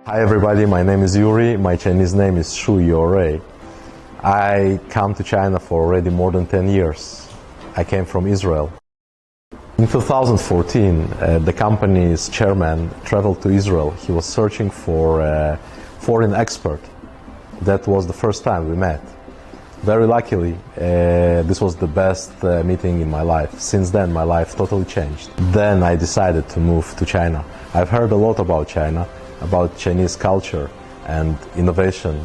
Hi everybody, my name is Yuri, my Chinese name is Yuri. I come to China for already more than 10 years. I came from Israel. In 2014, the company's chairman traveled to Israel. He was searching for a foreign expert. That was the first time we met. Very luckily, this was the best meeting in my life. Since then, my life totally changed. Then I decided to move to China. I've heard a lot about China, about Chinese culture and innovation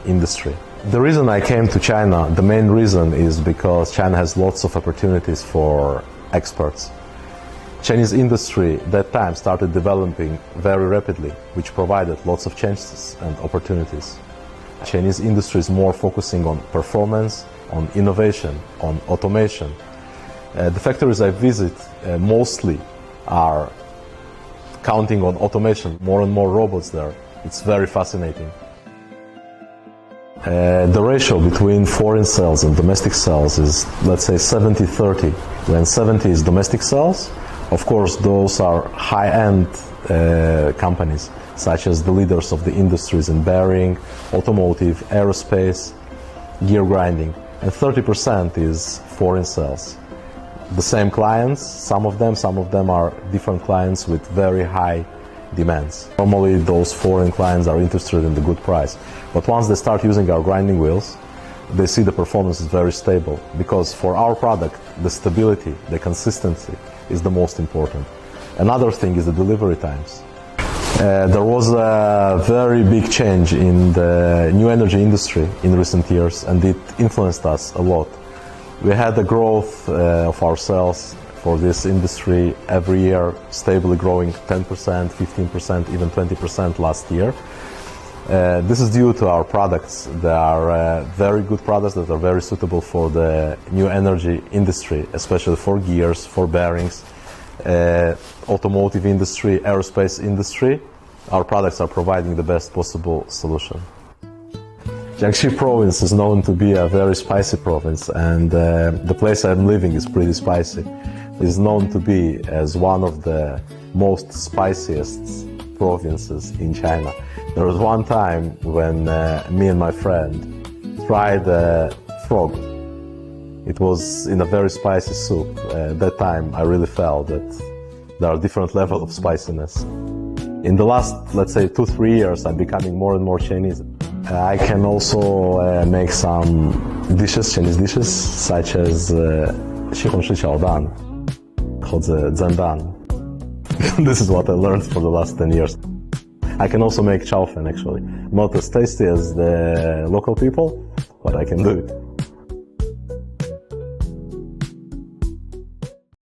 industry. The reason I came to China, the main reason is because China has lots of opportunities for experts. Chinese industry that time started developing very rapidly, which provided lots of chances and opportunities. Chinese industry is more focusing on performance, on innovation, on automation. The factories I visit mostly are counting on automation, more and more robots there. It's very fascinating. The ratio between foreign sales and domestic sales is, let's say, 70-30. When 70 is domestic sales, of course, those are high-end companies, such as the leaders of the industries in bearing, automotive, aerospace, gear grinding, and 30% is foreign sales. The same clients, some of them are different clients with very high demands. Normally those foreign clients are interested in the good price, but once they start using our grinding wheels, they see the performance is very stable, because for our product, the stability, the consistency is the most important. Another thing is the delivery times. There was a very big change in the new energy industry in recent years, and it influenced us a lot. We had a growth of our sales for this industry every year, stably growing 10%, 15%, even 20% last year. This is due to our products. They are very good products that are very suitable for the new energy industry, especially for gears, for bearings, automotive industry, aerospace industry. Our products are providing the best possible solution. Jiangxi province is known to be a very spicy province, and the place I'm living is pretty spicy. It is known to be as one of the most spiciest provinces in China. There was one time when me and my friend tried frog. It was in a very spicy soup. That time I really felt that there are different levels of spiciness. In the last, let's say, 2-3 years, I'm becoming more and more Chinese. I can also make some dishes, Chinese dishes, such as Xinhua qiaodan, or zandan. This is what I learned for the last 10 years. I can also make chaofen, actually. Not as tasty as the local people, but I can do it.